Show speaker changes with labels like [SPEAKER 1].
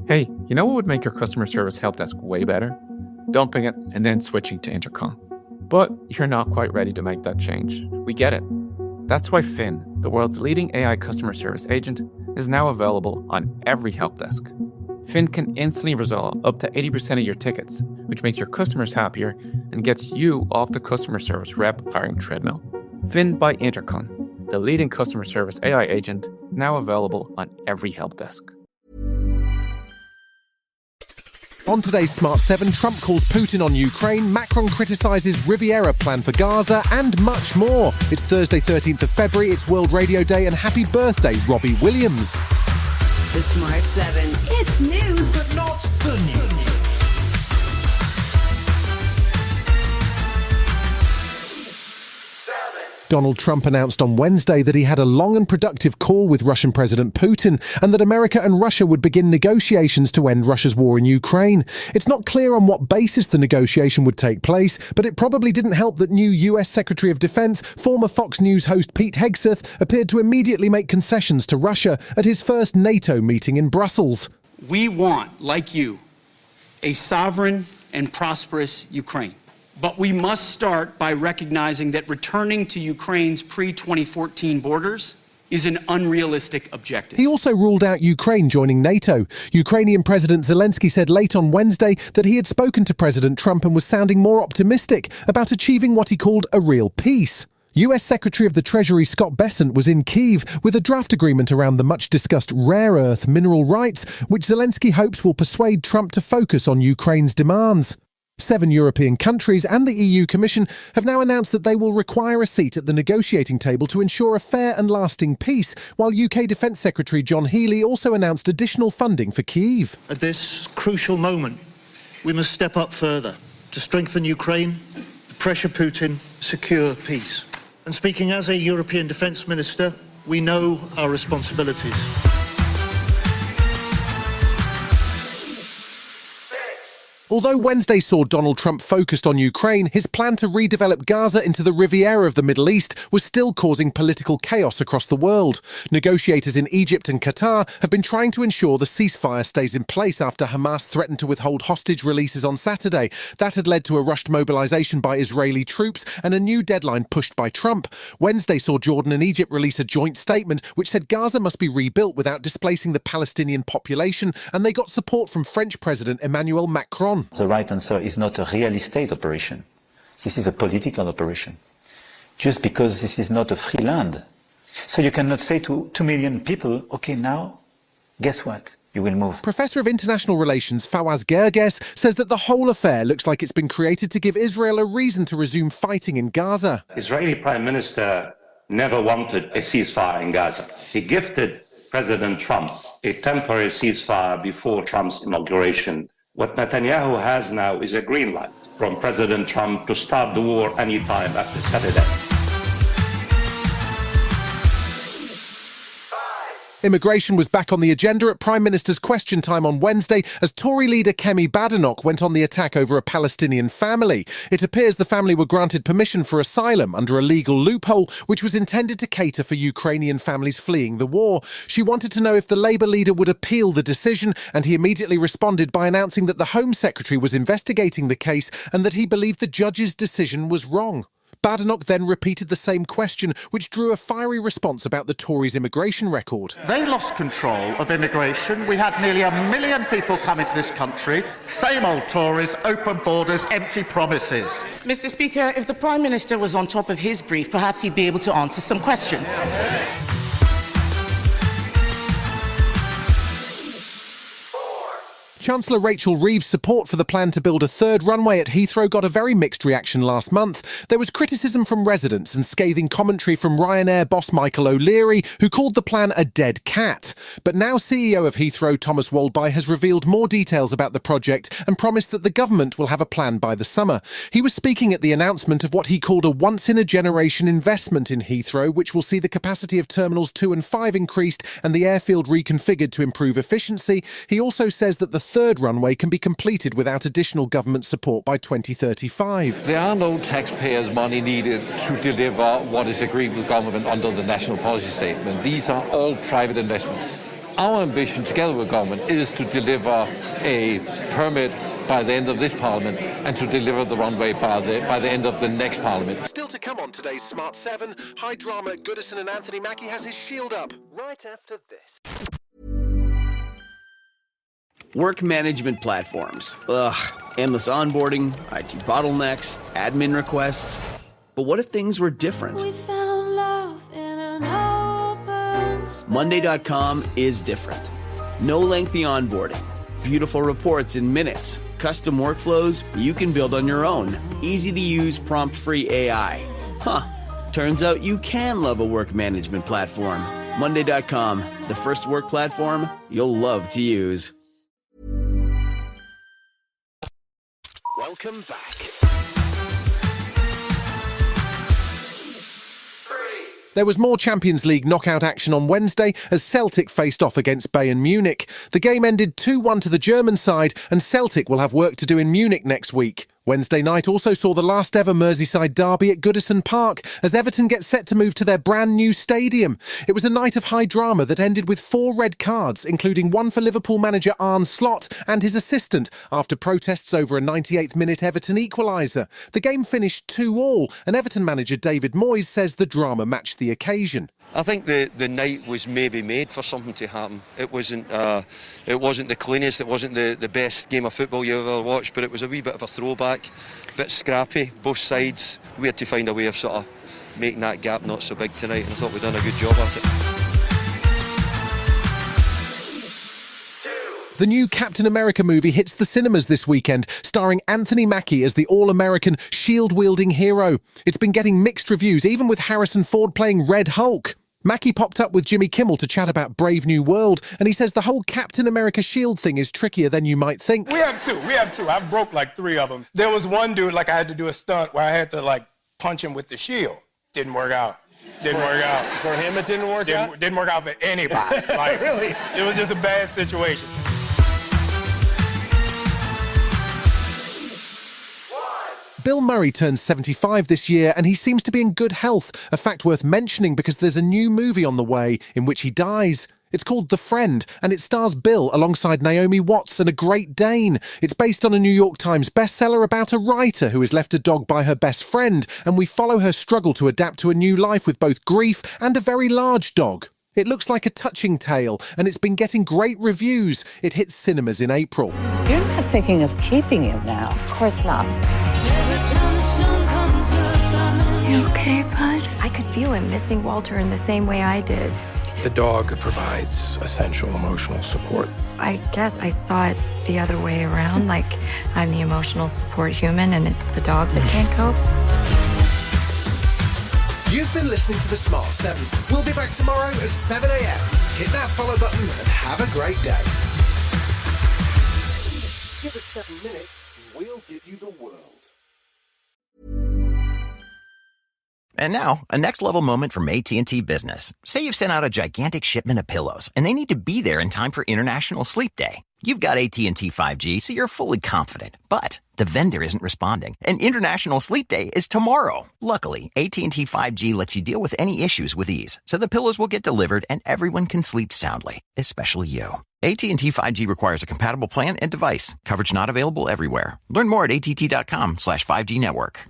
[SPEAKER 1] Hey, you know what would make your customer service help desk way better? Dumping it and then switching to Intercom. But you're not quite ready to make that change. We get it. That's why Finn, the world's leading AI customer service agent, is now available on every help desk. Finn can instantly resolve up to 80% of your tickets, which makes your customers happier and gets you off the customer service rep hiring treadmill. Finn by Intercom, the leading customer service AI agent, now available on every help desk.
[SPEAKER 2] On today's Smart 7, Trump calls Putin on Ukraine, Macron criticises Riviera plan for Gaza, and much more. It's Thursday, 13th of February, it's World Radio Day, and happy birthday, Robbie Williams.
[SPEAKER 3] The Smart 7. It's news, but not the news.
[SPEAKER 2] Donald Trump announced on Wednesday that he had a long and productive call with Russian President Putin and that America and Russia would begin negotiations to end Russia's war in Ukraine. It's not clear on what basis the negotiation would take place, but it probably didn't help that new US Secretary of Defense, former Fox News host Pete Hegseth, appeared to immediately make concessions to Russia at his first NATO meeting in Brussels.
[SPEAKER 4] We want, like you, a sovereign and prosperous Ukraine. But we must start by recognizing that returning to Ukraine's pre-2014 borders is an unrealistic objective.
[SPEAKER 2] He also ruled out Ukraine joining NATO. Ukrainian President Zelensky said late on Wednesday that he had spoken to President Trump and was sounding more optimistic about achieving what he called a real peace. US Secretary of the Treasury Scott Bessent was in Kyiv with a draft agreement around the much-discussed rare earth mineral rights, which Zelensky hopes will persuade Trump to focus on Ukraine's demands. 7 European countries and the EU Commission have now announced that they will require a seat at the negotiating table to ensure a fair and lasting peace, while UK Defence Secretary John Healey also announced additional funding for Kyiv.
[SPEAKER 5] At this crucial moment, we must step up further to strengthen Ukraine, pressure Putin, secure peace. And speaking as a European Defence Minister, we know our responsibilities.
[SPEAKER 2] Although Wednesday saw Donald Trump focused on Ukraine, his plan to redevelop Gaza into the Riviera of the Middle East was still causing political chaos across the world. Negotiators in Egypt and Qatar have been trying to ensure the ceasefire stays in place after Hamas threatened to withhold hostage releases on Saturday. That had led to a rushed mobilization by Israeli troops and a new deadline pushed by Trump. Wednesday saw Jordan and Egypt release a joint statement which said Gaza must be rebuilt without displacing the Palestinian population, and they got support from French President Emmanuel Macron.
[SPEAKER 6] The right answer is not a real estate operation. This is a political operation. Just because this is not a free land. So you cannot say to 2 million people, okay, now, guess what? You will move.
[SPEAKER 2] Professor of International Relations Fawaz Gerges says that the whole affair looks like it's been created to give Israel a reason to resume fighting in Gaza.
[SPEAKER 7] Israeli Prime Minister never wanted a ceasefire in Gaza. He gifted President Trump a temporary ceasefire before Trump's inauguration. What Netanyahu has now is a green light from President Trump to start the war anytime after Saturday.
[SPEAKER 2] Immigration was back on the agenda at Prime Minister's Question Time on Wednesday as Tory leader Kemi Badenoch went on the attack over a Palestinian family. It appears the family were granted permission for asylum under a legal loophole which was intended to cater for Ukrainian families fleeing the war. She wanted to know if the Labour leader would appeal the decision, and he immediately responded by announcing that the Home Secretary was investigating the case and that he believed the judge's decision was wrong. Badenoch then repeated the same question, which drew a fiery response about the Tories' immigration record.
[SPEAKER 8] They lost control of immigration. We had nearly 1 million people come into this country. Same old Tories, open borders, empty promises.
[SPEAKER 9] Mr. Speaker, if the Prime Minister was on top of his brief, perhaps he'd be able to answer some questions.
[SPEAKER 2] Chancellor Rachel Reeves' support for the plan to build a third runway at Heathrow got a very mixed reaction last month. There was criticism from residents and scathing commentary from Ryanair boss Michael O'Leary, who called the plan a dead cat. But now CEO of Heathrow, Thomas Waldby, has revealed more details about the project and promised that the government will have a plan by the summer. He was speaking at the announcement of what he called a once-in-a-generation investment in Heathrow, which will see the capacity of Terminals 2 and 5 increased and the airfield reconfigured to improve efficiency. He also says that the third runway can be completed without additional government support by 2035.
[SPEAKER 10] There are no taxpayers' money needed to deliver what is agreed with government under the National Policy Statement. These are all private investments. Our ambition, together with government, is to deliver a permit by the end of this Parliament and to deliver the runway by the end of the next Parliament.
[SPEAKER 11] Still to come on today's Smart 7, high drama Goodison and Anthony Mackie has his shield up right after this.
[SPEAKER 12] Work management platforms. Ugh, endless onboarding, IT bottlenecks, admin requests. But what if things were different?
[SPEAKER 13] We found love in an open space.
[SPEAKER 12] Monday.com is different. No lengthy onboarding. Beautiful reports in minutes. Custom workflows you can build on your own. Easy to use, prompt-free AI. Huh. Turns out you can love a work management platform. Monday.com, the first work platform you'll love to use.
[SPEAKER 11] Welcome back.
[SPEAKER 2] There was more Champions League knockout action on Wednesday as Celtic faced off against Bayern Munich. The game ended 2-1 to the German side, and Celtic will have work to do in Munich next week. Wednesday night also saw the last ever Merseyside derby at Goodison Park as Everton get set to move to their brand new stadium. It was a night of high drama that ended with 4 red cards, including one for Liverpool manager Arne Slot and his assistant after protests over a 98th minute Everton equaliser. The game finished 2-2 and Everton manager David Moyes says the drama matched the occasion.
[SPEAKER 14] I think the night was maybe made for something to happen. It wasn't the cleanest, it wasn't the best game of football you ever watched, but it was a wee bit of a throwback, a bit scrappy, both sides. We had to find a way of sort of making that gap not so big tonight, and I thought we'd done a good job at it.
[SPEAKER 2] The new Captain America movie hits the cinemas this weekend, starring Anthony Mackie as the all-American, shield-wielding hero. It's been getting mixed reviews, even with Harrison Ford playing Red Hulk. Mackie popped up with Jimmy Kimmel to chat about Brave New World, and he says the whole Captain America shield thing is trickier than you might think.
[SPEAKER 15] We have two. I've broke like 3 of them. There was one dude, I had to do a stunt where I had to, punch him with the shield. Didn't work out.
[SPEAKER 16] For him, it didn't work out?
[SPEAKER 15] Didn't work out for anybody.
[SPEAKER 16] Really?
[SPEAKER 15] It was just a bad situation.
[SPEAKER 2] Bill Murray turns 75 this year and he seems to be in good health, a fact worth mentioning because there's a new movie on the way in which he dies. It's called The Friend, and it stars Bill alongside Naomi Watts and a Great Dane. It's based on a New York Times bestseller about a writer who is left a dog by her best friend, and we follow her struggle to adapt to a new life with both grief and a very large dog. It looks like a touching tale, and it's been getting great reviews. It hits cinemas in April.
[SPEAKER 17] You're not thinking of keeping him now. Of course not.
[SPEAKER 13] You okay, bud? I could feel him missing Walter in the same way I did.
[SPEAKER 16] The dog provides essential emotional support.
[SPEAKER 13] I guess I saw it the other way around, like I'm the emotional support human and it's the dog that can't cope.
[SPEAKER 2] You've been listening to the Smart 7. We'll be back tomorrow at 7 a.m. Hit that follow button and have a great day.
[SPEAKER 18] Give us 7 minutes and we'll give you the world.
[SPEAKER 19] And now, a next-level moment from AT&T Business. Say you've sent out a gigantic shipment of pillows, and they need to be there in time for International Sleep Day. You've got AT&T 5G, so you're fully confident. But the vendor isn't responding, and International Sleep Day is tomorrow. Luckily, AT&T 5G lets you deal with any issues with ease, so the pillows will get delivered and everyone can sleep soundly, especially you. AT&T 5G requires a compatible plan and device. Coverage not available everywhere. Learn more at att.com/5G network.